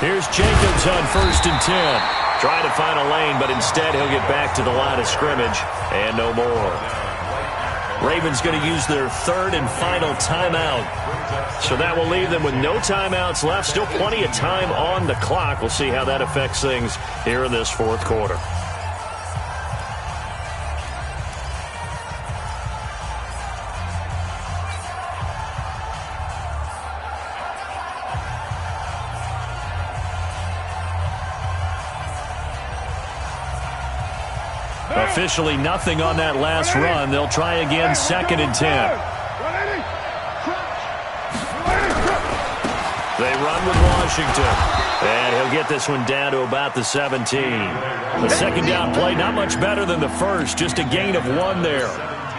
Here's Jacobs on 1st and 10. Trying to find a lane, but instead he'll get back to the line of scrimmage and no more. Ravens going to use their third and final timeout. So that will leave them with no timeouts left. Still plenty of time on the clock. We'll see how that affects things here in this fourth quarter. Officially nothing on that last run. They'll try again, 2nd and 10. They run with Washington. And he'll get this one down to about the 17. The second down play, not much better than the first. Just a gain of 1 there.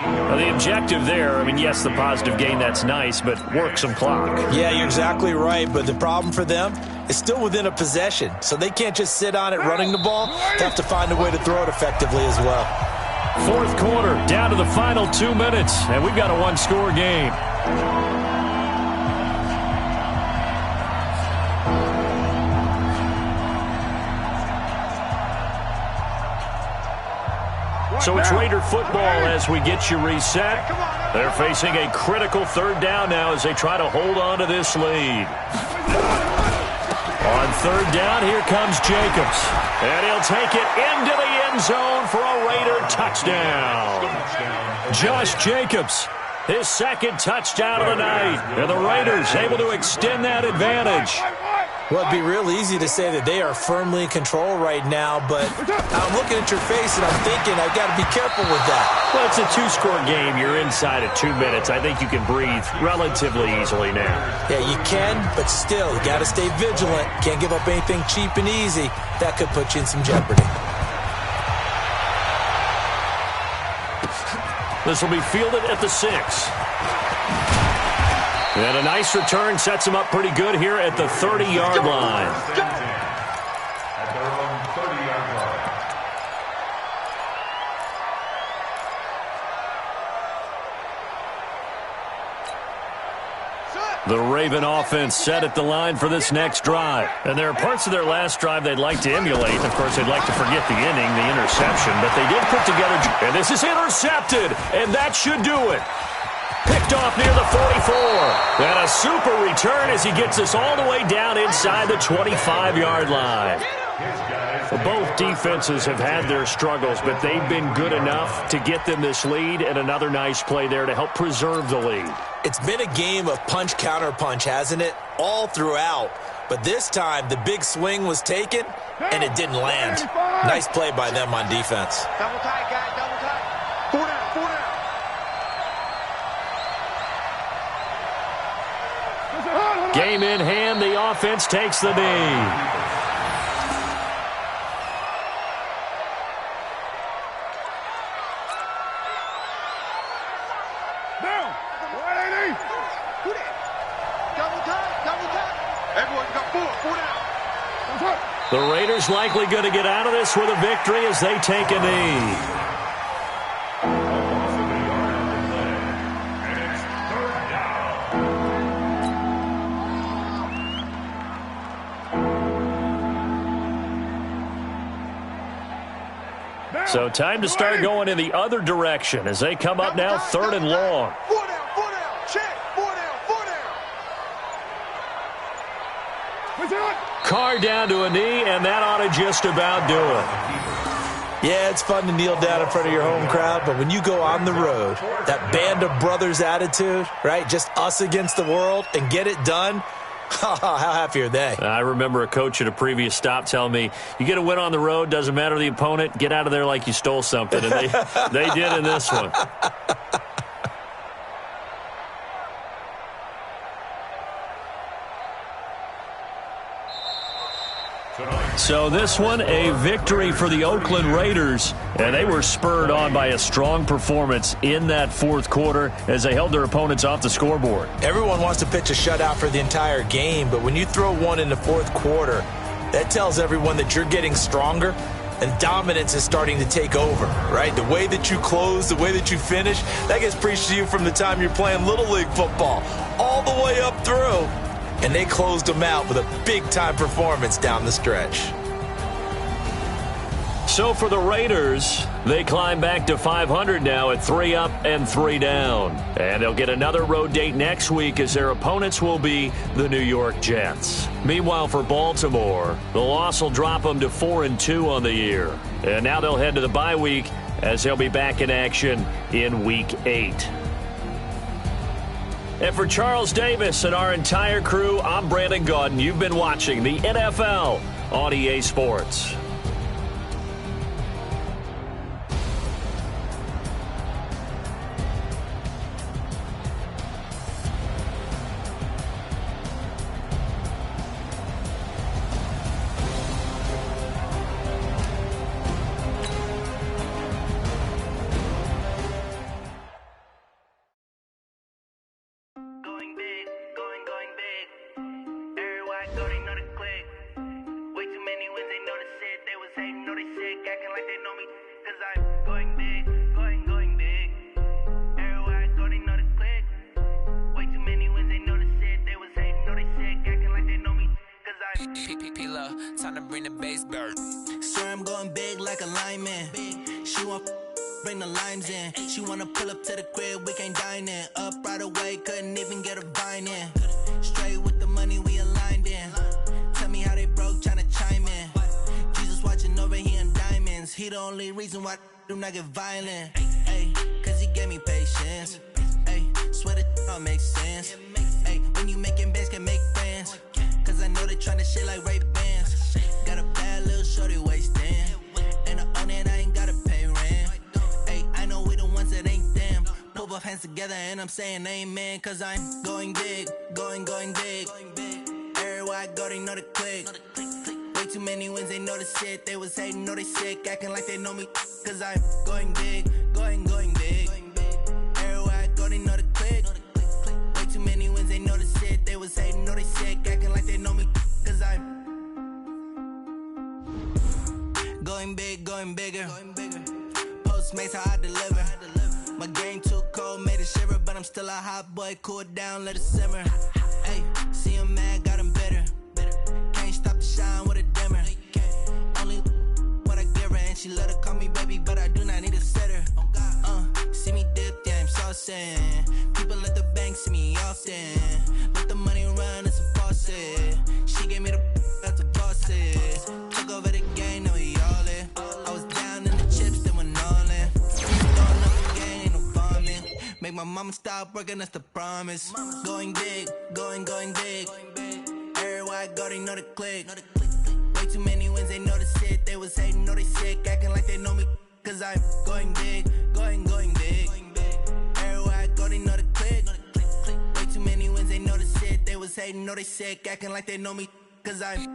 Now, the objective there, I mean, yes, the positive gain, that's nice, but work some clock. Yeah, you're exactly right. But the problem for them is still within a possession. So they can't just sit on it running the ball. They have to find a way to throw it effectively as well. Fourth quarter, down to the final 2 minutes. And we've got a one-score game. So it's Raider football as we get you reset. They're facing a critical 3rd down now as they try to hold on to this lead. On 3rd down, here comes Jacobs. And he'll take it into the end zone for a Raider touchdown. Josh Jacobs, his 2nd touchdown of the night. And the Raiders able to extend that advantage. Well, it'd be real easy to say that they are firmly in control right now, but I'm looking at your face and I'm thinking I've got to be careful with that. Well, it's a 2-score game. You're inside at 2 minutes. I think you can breathe relatively easily now. Yeah, you can, but still, you got to stay vigilant. Can't give up anything cheap and easy. That could put you in some jeopardy. This will be fielded at the 6. And a nice return sets him up pretty good here at the 30-yard line. At their own 30-yard line. The Raven offense set at the line for this next drive. And there are parts of their last drive they'd like to emulate. Of course, they'd like to forget the inning, the interception. But they did put together... And this is intercepted. And that should do it. Picked off near the 44. And a super return as he gets us all the way down inside the 25-yard line. Well, both defenses have had their struggles, but they've been good enough to get them this lead, and another nice play there to help preserve the lead. It's been a game of punch-counter-punch, hasn't it? All throughout. But this time, the big swing was taken, and it didn't land. Nice play by them on defense. Double tight, guys, double tight. 4 down, 4 down. Game in hand, the offense takes the knee. Down. 180. Double tight. Everyone's got 4 down. The Raiders likely going to get out of this with a victory as they take a knee. So time to start going in the other direction as they come up now 3rd and long. 4 down, check, 4 down. Carr down to a knee, and that ought to just about do it. Yeah, it's fun to kneel down in front of your home crowd, but when you go on the road, that band of brothers attitude, right, just us against the world, and get it done, how happy are they? I remember a coach at a previous stop telling me, you get a win on the road, doesn't matter the opponent, get out of there like you stole something. And they did in this one. So this one, a victory for the Oakland Raiders, and they were spurred on by a strong performance in that fourth quarter as they held their opponents off the scoreboard. Everyone wants to pitch a shutout for the entire game, but when you throw one in the fourth quarter, that tells everyone that you're getting stronger and dominance is starting to take over, right? The way that you close, the way that you finish, that gets preached to you from the time you're playing Little League football all the way up through. And they closed them out with a big-time performance down the stretch. So for the Raiders, they climb back to 500 now at 3 up and 3 down. And they'll get another road date next week as their opponents will be the New York Jets. Meanwhile, for Baltimore, the loss will drop them to 4-2 on the year. And now they'll head to the bye week as they'll be back in action in Week 8. And for Charles Davis and our entire crew, I'm Brandon Gaudin. You've been watching the NFL on EA Sports. Time to bring the bass bird. Swear I'm going big like a lineman. She want bring the limes in. She wanna pull up to the crib, we can't dine in. Up right away, couldn't even get a vine in. Straight with the money we aligned in. Tell me how they broke, tryna chime in. Jesus watching over here in diamonds. He the only reason why I do not get violent. Ay, cause he gave me patience. Ay, swear that all makes sense. Ay, when you making bands, can make friends. Cause I know they tryna shit like Ray Bans. Got a bad little shorty wasting. And I own it, I ain't gotta pay rent. Ay, I know we the ones that ain't them. Pull both hands together and I'm saying amen. Cause I'm going big, going big. Everywhere I go, they know the click. Way too many wins, they know the shit. They was hating, know they sick, acting like they know me. Cause I'm going big, going big. Everywhere I go, they know the click. Way too many wins, they know the shit. They was hating, know they sick, acting like they know me. Cause I'm going big, going bigger. Postmates, how I deliver. My game too cold, made it shiver. But I'm still a hot boy, cool it down, let it simmer. Hey, see him mad, got him bitter. Can't stop the shine with a dimmer. Only what I give her, and she let her call me baby, but I do not need a sitter. See me dip, yeah, I'm saucing. People at the bank see me often. Let the money run, it's a faucet. She gave me the that's the bosses. Took over the game, now we all in. I was down in the chips, then went all in. Throwing up the game, ain't no bombing. Make my mama stop working, that's the promise. Going big, going big. Everywhere I go, they know the click. Way too many wins, they know the shit. They was hating, know they sick, acting like they know me. Cause I'm going big, going big. Everywhere I go, they know the click. Way too many wins, they know the shit. They was hating, know they sick, acting like they know me. Cause I'm